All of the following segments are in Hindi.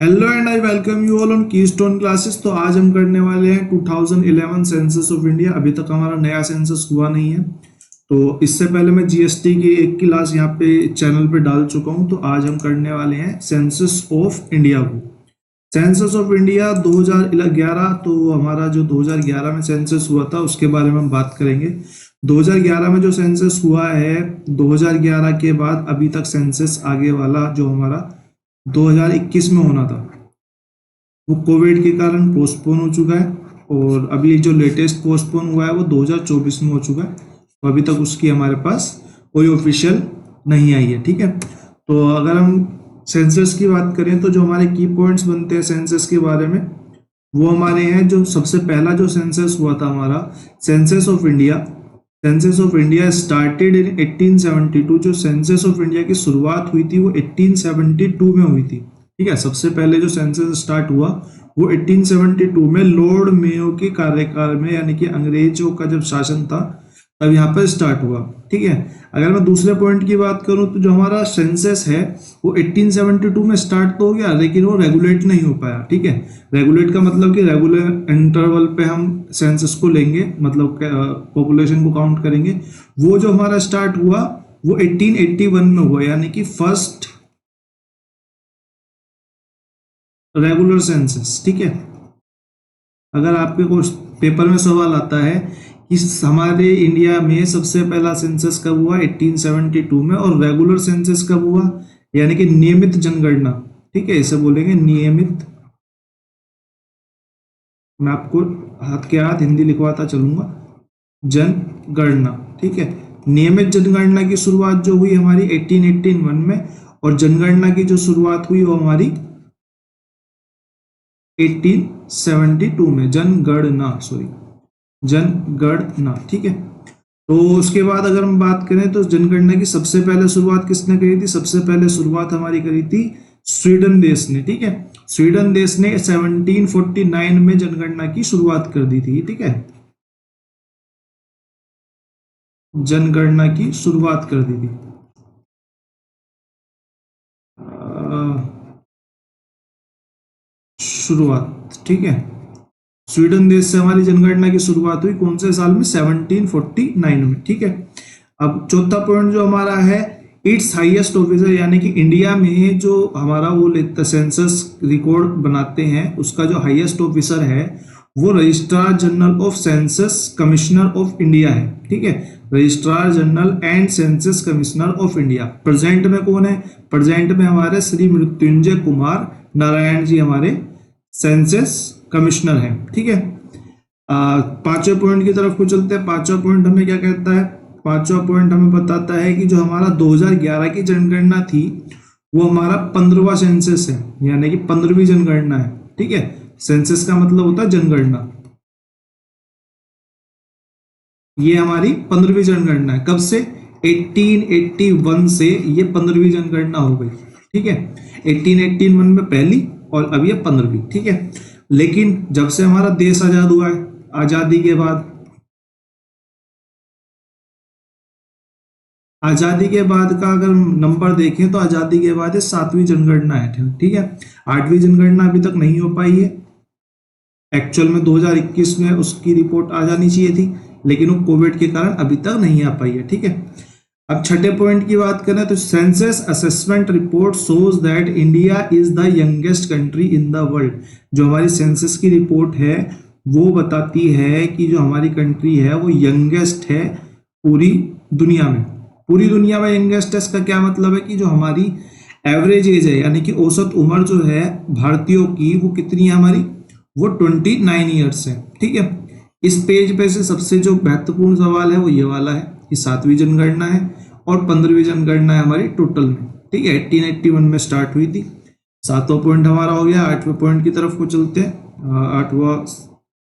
Hello and I welcome you all on keystone classes. तो आज हम करने वाले हैं 2011 सेंसस ऑफ इंडिया। अभी तक हमारा नया सेंसस हुआ नहीं है, तो इससे पहले मैं जीएसटी की एक क्लास यहाँ पे चैनल पे डाल चुका हूँ। तो आज हम करने वाले हैं सेंसस ऑफ इंडिया को। सेंसस ऑफ इंडिया 2011, तो हमारा जो 2011 में सेंसस हुआ था उसके बारे में हम बात करेंगे। 2011 में जो सेंसस हुआ है, 2011 के बाद अभी तक सेंसस आगे वाला जो हमारा 2021 में होना था वो कोविड के कारण पोस्टपोन हो चुका है, और अभी जो लेटेस्ट पोस्टपोन हुआ है वो 2024 में हो चुका है। तो अभी तक उसकी हमारे पास कोई ऑफिशियल नहीं आई है। ठीक है, तो अगर हम सेंसस की बात करें तो जो हमारे की पॉइंट्स बनते हैं सेंसस के बारे में वो हमारे हैं। जो सबसे पहला जो सेंसस हुआ था हमारा census of India, census of India started in 1872। जो सेंसस ऑफ इंडिया की शुरुआत हुई थी वो 1872 में हुई थी। ठीक है, सबसे पहले जो सेंसस स्टार्ट हुआ वो 1872 में लॉर्ड मेयो के कार्यकाल में, यानी कि अंग्रेजों का जब शासन था तब यहाँ पर स्टार्ट हुआ। ठीक है, अगर मैं दूसरे पॉइंट की बात करूं तो जो हमारा सेंसस है वो 1872 में स्टार्ट तो हो गया, लेकिन वो रेगुलेट नहीं हो पाया। ठीक है, रेगुलेट का मतलब कि रेगुलर इंटरवल पे हम सेंसस को लेंगे, मतलब पॉपुलेशन को काउंट करेंगे। वो जो हमारा स्टार्ट हुआ वो 1881 में हुआ, यानी कि फर्स्ट रेगुलर सेंसस। ठीक है, अगर आपके कुछ पेपर में सवाल आता है कि हमारे इंडिया में सबसे पहला सेंसस कब हुआ, 1872 में, और रेगुलर सेंसस कब हुआ, यानी कि नियमित जनगणना। ठीक है, इसे बोलेंगे नियमित। मैं आपको हाथ के हाथ हिंदी लिखवाता चलूंगा, जनगणना। ठीक है, नियमित जनगणना की शुरुआत जो हुई हमारी 1881 में, और जनगणना की जो शुरुआत हुई वो हमारी 1872 में, जनगणना। ठीक है, तो उसके बाद अगर हम बात करें तो जनगणना की सबसे पहले शुरुआत किसने करी थी? सबसे पहले शुरुआत हमारी करी थी स्वीडन देश ने। ठीक है, स्वीडन देश ने 1749 में जनगणना की शुरुआत कर दी थी। ठीक है, जनगणना की शुरुआत कर दी थी। शुरुआत, ठीक है, स्वीडन देश से हमारी जनगणना की शुरुआत हुई कौन से साल में? 1749 में। ठीक है, अब चौथा पॉइंट जो हमारा है, इट्स हाईएस्ट ऑफिसर, यानी कि इंडिया में जो हमारा वो लेता सेंसस रिकॉर्ड बनाते हैं उसका जो हाईएस्ट ऑफिसर है वो registrar general of census commissioner of India है। ठीक है, registrar general and census commissioner of India. Present में कौन है? प्रेजेंट में हमारे श्री मृत्युंजय कुमार नारायण जी हमारे सेंसस कमिश्नर है। ठीक है, पांचवें पॉइंट की तरफ को चलते हैं। पांचवा पॉइंट हमें क्या कहता है? पांचवा पॉइंट हमें बताता है कि जो हमारा 2011 की जनगणना थी वो हमारा 15वां सेंसस है, यानी कि 15वीं जनगणना है। ठीक है, सेंसस का मतलब होता है जनगणना। ये हमारी 15वीं जनगणना है। कब से? 1881 से ये 15वीं जनगणना हो गई। ठीक है, 1881 में पहली और अब ये 15वीं। ठीक है, लेकिन जब से हमारा देश आजाद हुआ है, आजादी के बाद, आजादी के बाद का अगर नंबर देखें तो आजादी के बाद ये 7वीं जनगणना है। ठीक है, 8वीं जनगणना अभी तक नहीं हो पाई है। एक्चुअल में 2021 में उसकी रिपोर्ट आ जानी चाहिए थी, लेकिन वो कोविड के कारण अभी तक नहीं आ पाई है। ठीक है, अब छठे पॉइंट की बात करें तो census assessment report shows that India is the youngest country in the world. जो हमारी सेंसस की रिपोर्ट है वो बताती है कि जो हमारी कंट्री है वो यंगेस्ट है पूरी दुनिया में। पूरी दुनिया में यंगेस्ट है, इसका क्या मतलब है कि जो हमारी एवरेज एज है, यानी कि औसत उम्र जो है भारतीयों की, वो कितनी है हमारी? वो 29 ईयर्स है। ठीक है, इस पेज पे से सबसे जो महत्वपूर्ण सवाल है वो ये वाला है कि 7वीं जनगणना है और 15वीं जनगणना है हमारी टोटल में। ठीक है, 1881 में स्टार्ट हुई थी। 7वां पॉइंट हमारा हो गया। 8वें पॉइंट की तरफ को चलते हैं।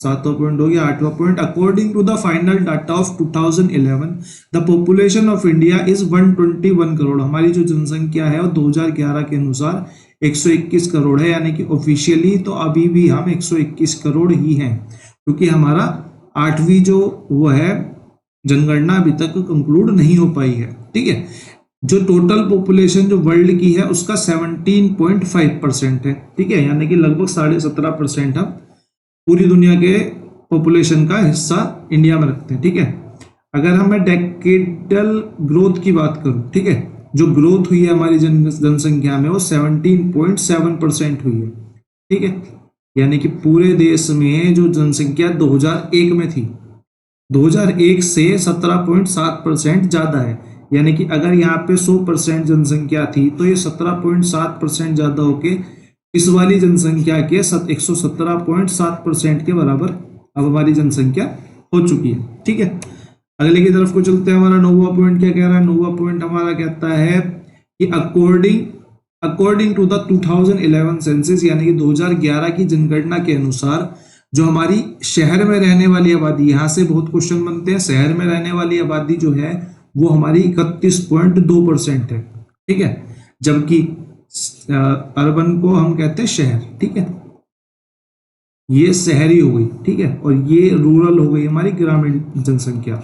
7वां पॉइंट हो गया। 8वां point, according to the final data of 2011 the population of India is 121 crore. हमारी जो जनसंख्या है वो 2011 के अनुसार 121 करोड़ है, यानी कि ऑफिशियली तो अभी भी हम 121 करोड़ ही हैं, क्योंकि हमारा 8वीं जो वो है जनगणना अभी तक कंक्लूड नहीं हो पाई है। ठीक है, जो टोटल पॉपुलेशन जो वर्ल्ड की है उसका 17.5% है, ठीक है, यानी कि लगभग 17.5% हम पूरी दुनिया के पॉपुलेशन का हिस्सा इंडिया में रखते हैं, ठीक है। अगर हम डेकेडल ग्रोथ की बात करूं, ठीक है, जो ग्रोथ हुई है हमारी जनसंख्या में वो 17.7% हुई है, ठीक है, यानी कि पूरे देश में जो जनसंख्या 2001 में थी, 2001 से 17.7% ज्यादा है, यानी कि अगर यहाँ पे 100% जनसंख्या थी तो ये 17.7% ज्यादा होके इस वाली जनसंख्या के 117.7% के बराबर अब हमारी जनसंख्या हो चुकी है, ठीक है। अगले की तरफ को चलते हैं। हमारा 9वां पॉइंट क्या कह रहा है? 9वां पॉइंट हमारा कहता है कि अकॉर्डिंग टू द 2011 सेंसस, यानी कि 2011 की जनगणना के अनुसार जो हमारी शहर में रहने वाली आबादी, यहाँ से बहुत क्वेश्चन बनते हैं, शहर में रहने वाली आबादी जो है वो हमारी 31.2% है, ठीक है, जबकि अर्बन को हम कहते हैं शहर, ठीक है, ये शहरी हो गई, ठीक है, और ये रूरल हो गई हमारी ग्रामीण जनसंख्या,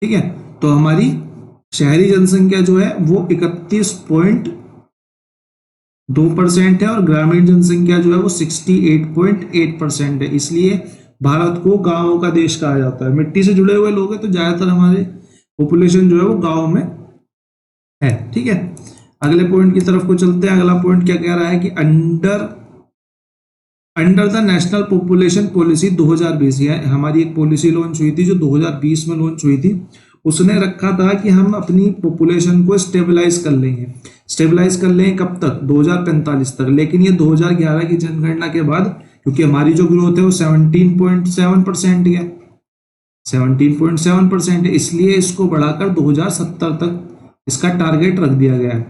ठीक है। तो हमारी शहरी जनसंख्या जो है वो 31.2% है और ग्रामीण जनसंख्या जो है वो 68.8% है। इसलिए भारत को गांवों का देश कहा जाता है। मिट्टी से जुड़े हुए लोग हैं तो ज्यादातर हमारे पॉपुलेशन जो है वो गांव में है, ठीक है। अगले पॉइंट की तरफ को चलते हैं। अगला पॉइंट क्या कह रहा है कि under the national population policy 2020, हमारी एक पॉलिसी लॉन्च हुई थी जो 2020 में लॉन्च हुई थी। उसने रखा था कि हम अपनी पॉपुलेशन को स्टेबलाइज कर लेंगे। स्टेबलाइज कर लेंगे कब तक? 2045 तक। लेकिन ये 2011 की जनगणना के बाद, क्योंकि हमारी जो ग्रोथ है वो 17.7% है, 17.7% है, इसलिए इसको बढ़ाकर 2070 तक इसका टारगेट रख दिया गया है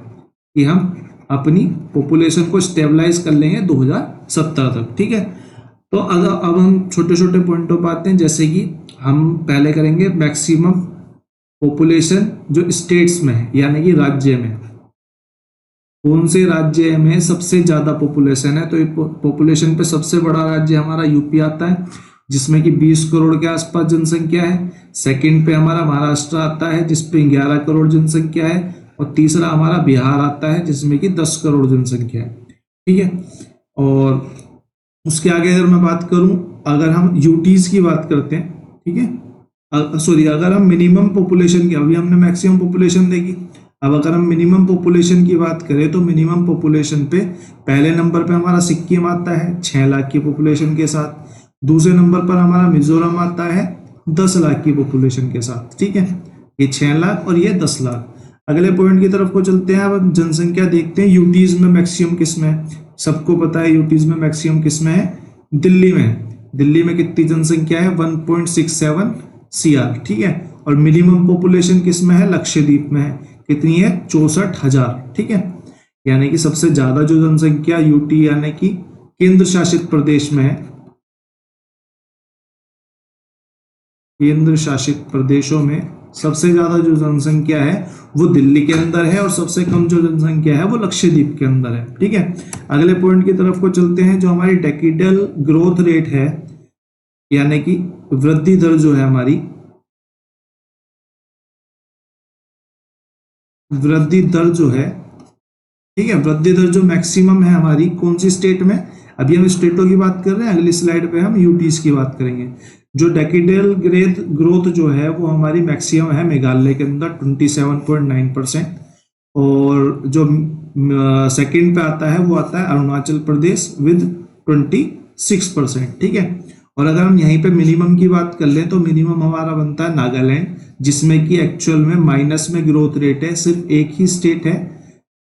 कि हम अपनी पॉपुलेशन को स्टेबलाइज कर लेंगे 2070 तक, ठीक है। तो अगर अब हम छोटे छोटे पॉइंटों पर आते हैं, जैसे कि हम पहले करेंगे मैक्सिमम पॉपुलेशन जो स्टेट्स में है, यानी कि राज्य में, कौन से राज्य में सबसे ज्यादा पॉपुलेशन है। तो पॉपुलेशन पे सबसे बड़ा राज्य हमारा यूपी आता है जिसमें कि 20 करोड़ के आसपास जनसंख्या है। सेकंड पे हमारा महाराष्ट्र आता है जिसपे 11 करोड़ जनसंख्या है, और तीसरा हमारा बिहार आता है जिसमें कि 10 करोड़ जनसंख्या है, ठीक है। और उसके आगे अगर मैं बात करूं, अगर हम यूटीज की बात करते हैं, ठीक है, सॉरी, अगर हम मिनिमम पॉपुलेशन की, अभी हमने मैक्सिमम पॉपुलेशन देखी, अब अगर हम मिनिमम पॉपुलेशन की बात करें तो मिनिमम पॉपुलेशन पे पहले नंबर पे हमारा सिक्किम आता है 6 लाख की पॉपुलेशन के साथ। दूसरे नंबर पर हमारा मिजोरम आता है 10 लाख की पॉपुलेशन के साथ, ठीक है, ये 6 लाख और ये 10 लाख। अगले पॉइंट की तरफ को चलते हैं। अब जनसंख्या देखते हैं यूटीज में मैक्सिमम किस में है। सबको पता है यूटीज में मैक्सिमम किस में है? दिल्ली में। दिल्ली में कितनी जनसंख्या है? 1.67 CR, ठीक है। और मिनिमम पॉपुलेशन किस में है? लक्षद्वीप में है। कितनी है? 64,000, ठीक है। यानी कि सबसे ज्यादा जो जनसंख्या यूटी यानी कि केंद्र शासित प्रदेश में है, केंद्र शासित प्रदेशों में सबसे ज्यादा जो जनसंख्या है वो दिल्ली के अंदर है और सबसे कम जो जनसंख्या है वो लक्षद्वीप के अंदर है, ठीक है। अगले पॉइंट की तरफ को चलते हैं। जो हमारी डेकेडल ग्रोथ रेट है, यानी कि वृद्धि दर जो है हमारी, वृद्धि दर जो है, ठीक है, वृद्धि दर जो मैक्सिमम है हमारी कौन सी स्टेट में? अभी हम स्टेटों की बात कर रहे हैं, अगली स्लाइड पे हम यूटीज की बात करेंगे। जो डेकेडल ग्रोथ जो है वो हमारी मैक्सिमम है मेघालय के अंदर 27.9%, और जो सेकंड पे आता है वो आता है अरुणाचल प्रदेश विद 26%, ठीक है। और अगर हम यहीं पे मिनिमम की बात कर लें तो मिनिमम हमारा बनता है नागालैंड, जिसमें कि एक्चुअल में माइनस में ग्रोथ रेट है। सिर्फ एक ही स्टेट है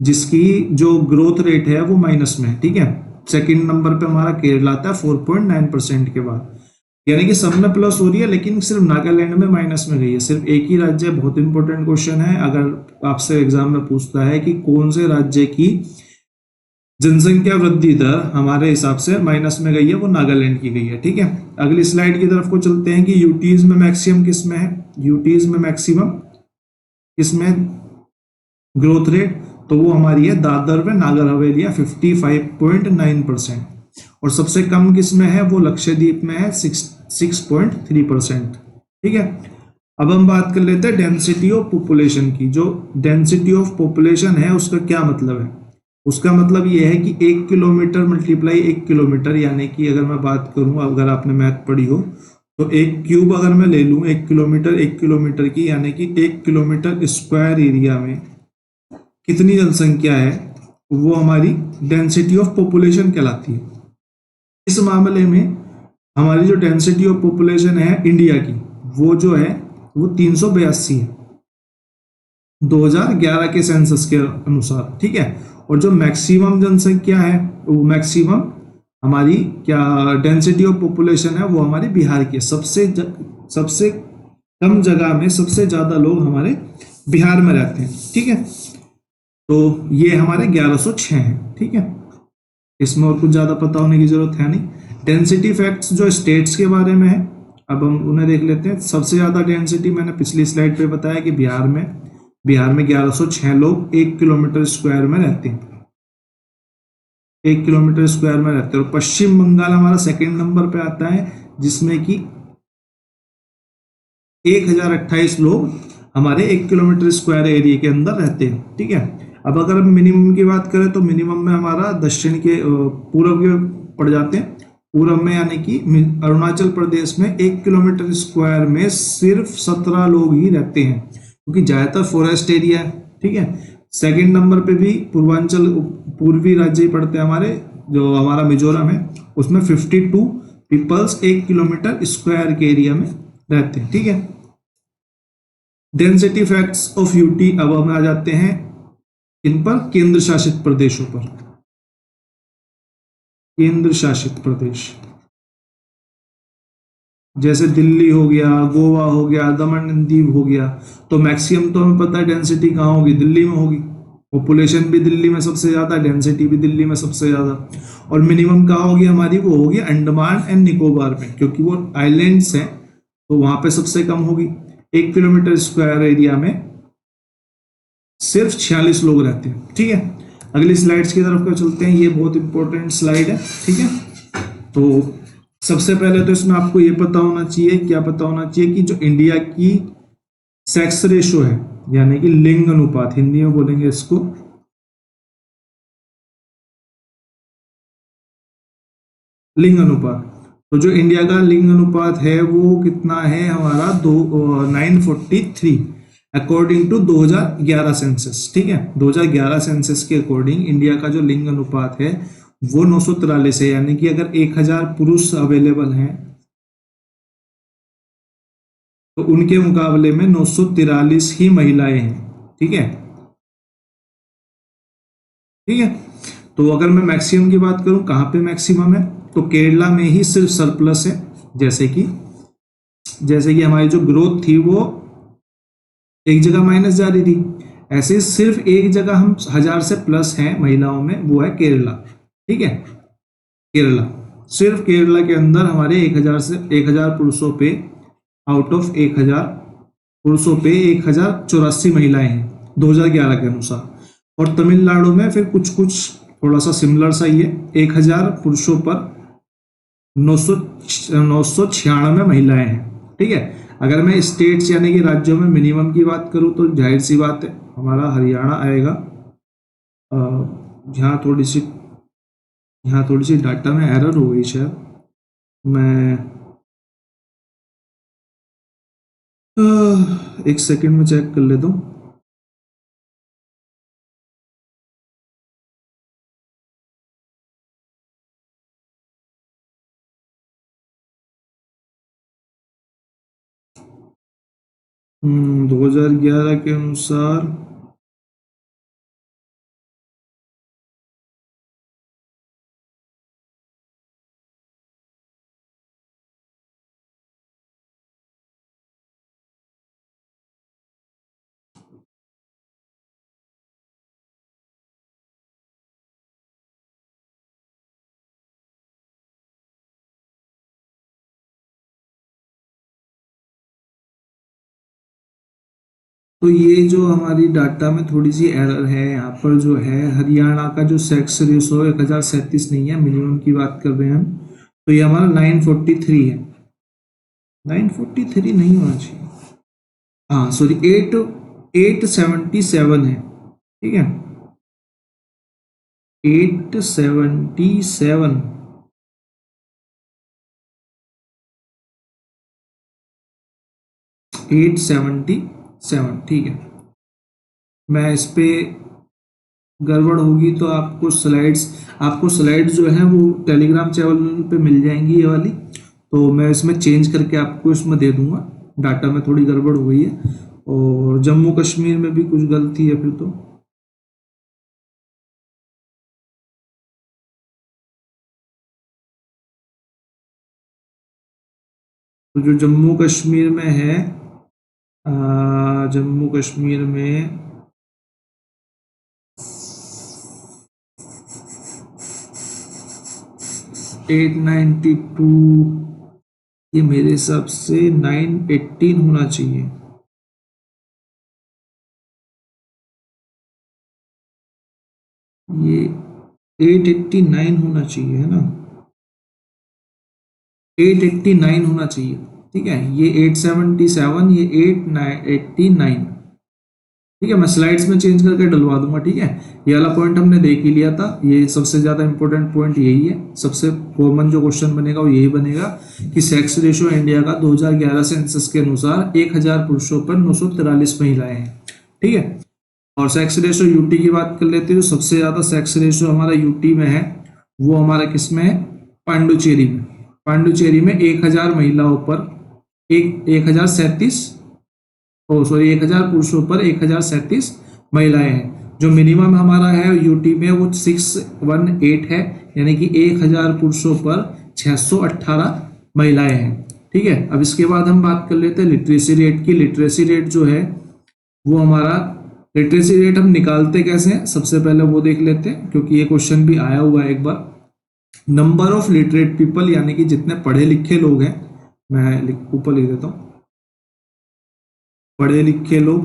जिसकी जो ग्रोथ रेट है वो माइनस में है, ठीक है। सेकंड नंबर पे हमारा केरल आता है 4.9% के बाद, यानी कि सब में प्लस हो रही है लेकिन सिर्फ नागालैंड में माइनस में गई है। सिर्फ एक ही राज्य, बहुत इंपॉर्टेंट क्वेश्चन है, अगर आपसे एग्जाम में पूछता है कि कौन से राज्य की जनसंख्या वृद्धि दर हमारे हिसाब से माइनस में गई है, वो नागालैंड की गई है, ठीक है। अगली स्लाइड की तरफ को चलते हैं कि यूटीज में मैक्सिमम किस में है। यूटीज में मैक्सिमम किसमें ग्रोथ रेट? तो वो हमारी है दादर में नागर हवेली 55.9%, और सबसे कम किस में है? वो लक्षद्वीप में है 6.3%। ठीक है, अब हम बात कर लेते हैं डेंसिटी ऑफ पॉपुलेशन की। जो डेंसिटी ऑफ पॉपुलेशन है उसका क्या मतलब है? उसका मतलब ये है कि 1 किलोमीटर मल्टीप्लाई 1 किलोमीटर, यानी कि अगर मैं बात करूं, अगर आपने मैथ पढ़ी हो तो 1 क्यूब अगर मैं ले लूं 1 किलोमीटर की, यानी कि 1 किलोमीटर स्क्वायर एरिया में कितनी जनसंख्या है, वो हमारी डेंसिटी ऑफ पॉपुलेशन कहलाती है। इस मामले में हमारी जो डेंसिटी ऑफ पॉपुलेशन है इंडिया की, वो जो है वो 382 है 2011 के सेंसस के अनुसार। ठीक है, और जो मैक्सिमम जनसंख्या है, वो मैक्सिमम हमारी क्या डेंसिटी ऑफ पॉपुलेशन है, वो हमारे बिहार की है। सबसे कम जगह में सबसे ज्यादा लोग हमारे बिहार में रहते हैं। ठीक है, तो ये हमारे 1106 हैं। ठीक है, इसमें और कुछ ज्यादा पता होने की जरूरत है नहीं। डेंसिटी फैक्ट्स जो स्टेट्स के बारे में है, अब हम उन्हें देख लेते हैं। सबसे ज्यादा डेंसिटी मैंने पिछली स्लाइड पे बताया कि बिहार में 1106 लोग 1 किलोमीटर स्क्वायर में रहते हैं, 1 किलोमीटर स्क्वायर में रहते हैं। और पश्चिम बंगाल हमारा सेकंड नंबर पे आता है, जिसमें कि 1028 लोग हमारे 1 किलोमीटर स्क्वायर एरिया के अंदर रहते हैं। ठीक है, अब अगर हम मिनिमम की बात करें तो मिनिमम में हमारा दक्षिण के पूर्व के पड़ जाते हैं। पूर्व में यानी कि अरुणाचल प्रदेश में 1 किलोमीटर स्क्वायर में सिर्फ 17 लोग ही रहते हैं, क्योंकि ज्यादातर फॉरेस्ट एरिया है। ठीक है, सेकंड नंबर पे भी पूर्वांचल पूर्वी राज्य ही पड़ते हैं हमारे, जो हमारा मिजोरम है, उसमें 52 पीपल्स 1 किलोमीटर स्क्वायर के एरिया में रहते हैं। ठीक है, डेंसिटी फैक्ट्स ऑफ यूटी। अब हम आ जाते हैं इन पर केंद्र शासित प्रदेशों पर। केंद्र शासित प्रदेश जैसे दिल्ली हो गया, गोवा हो गया, दमन एंड दीव हो गया, तो मैक्सिमम तो हमें पता है डेंसिटी कहाँ होगी, दिल्ली में होगी। पॉपुलेशन भी दिल्ली में सबसे ज्यादा, डेंसिटी भी दिल्ली में सबसे ज्यादा। और मिनिमम कहाँ होगी हमारी, वो होगी अंडमान एंड निकोबार में, क्योंकि वो आइलैंड्स हैं, तो वहां पे सबसे कम होगी। 1 किलोमीटर स्क्वायर एरिया में सिर्फ 46 लोग रहते हैं। ठीक है, अगली स्लाइड्स की तरफ चलते हैं। ये बहुत इंपॉर्टेंट स्लाइड है। ठीक है, तो सबसे पहले तो इसमें आपको ये पता होना चाहिए, क्या पता होना चाहिए, कि जो इंडिया की सेक्स रेशो है, यानी कि लिंग अनुपात, हिंदी में बोलेंगे इसको, लिंग अनुपात। तो जो इंडिया का लिंग अनुपात है वो कितना है हमारा, 943 अकॉर्डिंग टू 2011 सेंसस। ठीक है, 2011 सेंसस के अकॉर्डिंग इंडिया का जो लिंग अनुपात है वो 943 है, यानी कि अगर 1000 पुरुष अवेलेबल हैं तो उनके मुकाबले में 943 ही महिलाएं हैं। ठीक है, ठीक है, तो अगर मैं मैक्सिमम की बात करूं, कहां पे मैक्सिमम है, तो केरला में ही सिर्फ सरप्लस है। जैसे कि हमारी जो ग्रोथ थी वो एक जगह माइनस जा रही थी, ऐसे सिर्फ एक जगह हम 1000 से प्लस हैं महिलाओं में, वो है केरला। ठीक है, केरला, सिर्फ केरला के अंदर हमारे 1000 पुरुषों पे, आउट ऑफ 1000 पुरुषों पे 1084 महिलाएं हैं 2011 के अनुसार। और तमिलनाडु में फिर कुछ थोड़ा सा सिमिलर सा ही है, 1000 पुरुषों पर 996 महिलाएं हैं। ठीक है, अगर मैं स्टेट्स यानी कि राज्यों में मिनिमम की बात करूं तो जाहिर सी बात है हमारा हरियाणा आएगा। यहाँ थोड़ी सी डाटा में एरर हो गई शायद, मैं एक सेकंड में चेक कर लेता हूँ। हम्म, 2011 के अनुसार तो ये जो हमारी डाटा में थोड़ी सी एरर है, यहाँ पर जो है हरियाणा का जो सेक्स रेशो 1037 नहीं है, मिनिमम की बात कर रहे हैं हम, तो ये हमारा 943 है। 943 नहीं होना चाहिए, हाँ सॉरी 877 है, ठीक है 877, 877, ठीक है। मैं इस पे गड़बड़ होगी तो आपको स्लाइड्स जो है वो टेलीग्राम चैनल पे मिल जाएंगी ये वाली, तो मैं इसमें चेंज करके आपको इसमें दे दूंगा। डाटा में थोड़ी गड़बड़ हो गई है, और जम्मू कश्मीर में भी कुछ गलती है फिर तो जो जम्मू कश्मीर में है, जम्मू कश्मीर में 892, ये मेरे हिसाब से 918 होना चाहिए। ये 889 होना चाहिए, है ना, 889 होना चाहिए, ठीक है। ये 877, ये 889, ठीक है। मैं स्लाइड्स में चेंज करके डलवा दूंगा, ठीक है। ये वाला पॉइंट हमने देख ही लिया था, ये सबसे ज्यादा इंपॉर्टेंट पॉइंट यही है। सबसे कॉमन जो क्वेश्चन बनेगा वो यही बनेगा कि सेक्स रेशियो इंडिया का 2011 सेंसस के अनुसार 1000 पुरुषों पर 943 महिलाएं हैं, ठीक है। और सेक्स रेशियो यूटी की बात कर लेते हैं, जो सबसे ज्यादा सेक्स रेशियो हमारा यूटी में है वो हमारा किस में है, पांडुचेरी में। पांडुचेरी में 1000 महिलाओं पर 1037, ओ सॉरी 1000 पुरुषों पर 1037 महिलाएं हैं। जो मिनिमम हमारा है यूटी में वो 618 है, यानी कि 1000 पुरुषों पर 618 महिलाएं हैं, ठीक है। अब इसके बाद हम बात कर लेते हैं लिटरेसी रेट की। लिटरेसी रेट जो है वो हमारा, लिटरेसी रेट हम निकालते कैसे हैं, सबसे पहले वो देख लेते हैं, क्योंकि ये क्वेश्चन भी आया हुआ है एक बार। नंबर ऑफ लिटरेट पीपल, यानी कि जितने पढ़े लिखे लोग हैं, मैं ऊपर लिख देता हूं, पढ़े लिखे लोग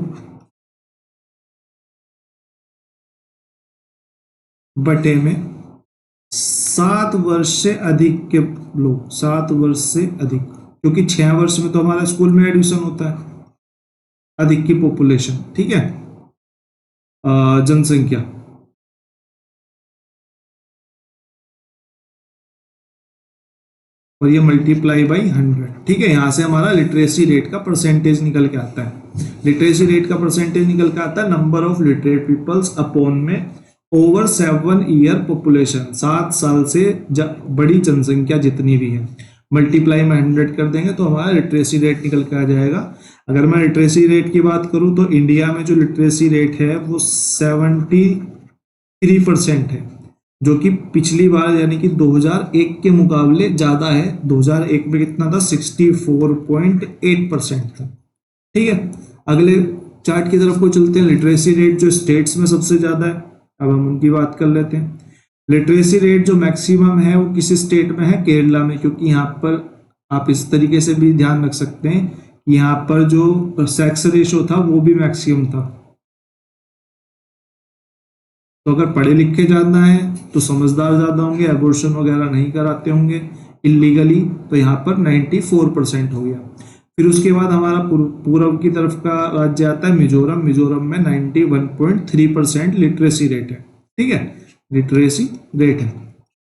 बटे में 7 वर्ष से अधिक के लोग, 7 वर्ष से अधिक, क्योंकि 6 वर्ष में तो हमारा स्कूल में एडमिशन होता है, अधिक की पॉपुलेशन, ठीक है, जनसंख्या, और ये मल्टीप्लाई बाई 100, ठीक है। यहां से हमारा लिटरेसी रेट का परसेंटेज निकल के आता है। लिटरेसी रेट का परसेंटेज निकल के आता है number of literate peoples upon में ओवर 7 ईयर पॉपुलेशन, 7 साल से बड़ी जनसंख्या जितनी भी है, मल्टीप्लाई में 100 कर देंगे तो हमारा लिटरेसी रेट निकल के आ जाएगा। अगर मैं लिटरेसी रेट की बात करूं तो इंडिया में जो लिटरेसी रेट है वो 73% है, जो कि पिछली बार यानी कि 2001 के मुकाबले ज्यादा है। 2001 में कितना था, 64.8% था, ठीक है। अगले चार्ट की तरफ को चलते हैं। लिटरेसी रेट जो स्टेट्स में सबसे ज्यादा है, अब हम उनकी बात कर लेते हैं। लिटरेसी रेट जो मैक्सिमम है वो किस स्टेट में है, केरला में, क्योंकि यहाँ पर आप इस तरीके से भी ध्यान रख सकते हैं कि यहाँ पर जो सेक्स रेशो था वो भी मैक्सिमम था। तो अगर पढ़े लिखे ज्यादा हैं तो समझदार ज्यादा होंगे, एबॉर्शन वगैरह नहीं कराते होंगे इलीगली, तो यहाँ पर 94% हो गया। फिर उसके बाद हमारा पूर्व की तरफ का राज्य आता है मिजोरम। मिजोरम में 91.3% लिटरेसी रेट है, ठीक है, लिटरेसी रेट है।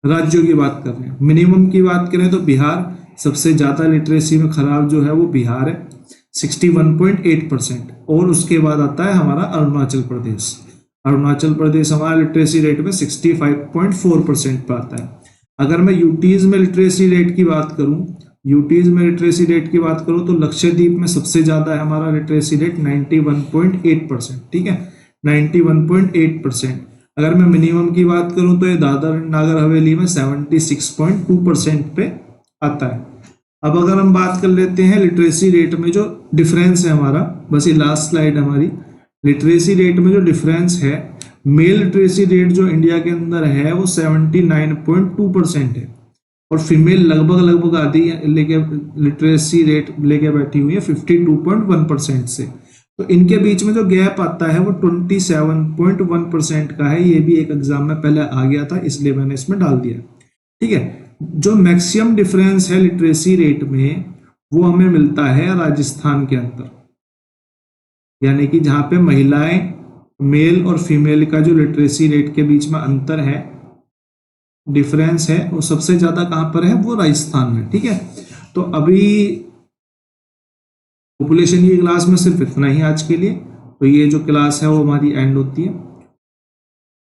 राज्यों की बात कर रहे हैं, मिनिमम की बात करें तो बिहार सबसे ज्यादा लिटरेसी में खराब जो है वो बिहार है, 61.8%, और उसके बाद आता है हमारा अरुणाचल प्रदेश। अरुणाचल प्रदेश हमारा लिटरेसी रेट में 65.4% पर आता है। अगर मैं यूटीज में लिटरेसी रेट की बात करूं, यूटीज में लिटरेसी रेट की बात करूं तो लक्षद्वीप में सबसे ज्यादा है हमारा लिटरेसी रेट 91.8%, ठीक है, 91.8%। अगर मैं मिनिमम की बात करूं तो ये दादर नागर हवेली में 76.2% पे आता है। अब अगर हम बात कर लेते हैं लिटरेसी रेट में जो डिफरेंस है हमारा, बस ये लास्ट स्लाइड हमारी, लिटरेसी रेट में जो डिफरेंस है, मेल लिटरेसी रेट जो इंडिया के अंदर है वो 79.2% है, और फीमेल लगभग आधी लेके लिटरेसी रेट लेके बैठी हुई है 52.1% से। तो इनके बीच में जो गैप आता है वो 27.1% का है। ये भी एक एग्जाम में पहले आ गया था, इसलिए मैंने इसमें डाल दिया, ठीक है। जो मैक्सिमम डिफरेंस है लिटरेसी रेट में वो हमें मिलता है राजस्थान के अंदर, यानी कि जहाँ पे महिलाएं, मेल और फीमेल का जो लिटरेसी रेट के बीच में अंतर है, डिफरेंस है, वो सबसे ज्यादा कहाँ पर है, वो राजस्थान में। ठीक है, तो अभी पॉपुलेशन की क्लास में सिर्फ इतना ही आज के लिए। तो ये जो क्लास है वो हमारी एंड होती है।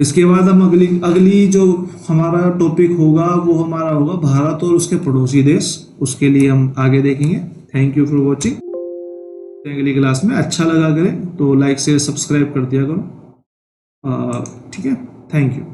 इसके बाद हम अगली अगली जो हमारा टॉपिक होगा वो हमारा होगा भारत और उसके पड़ोसी देश, उसके लिए हम आगे देखेंगे। Thank you for watching. अगली क्लास में अच्छा लगा करें तो लाइक शेयर सब्सक्राइब कर दिया करो। ठीक है, थैंक यू।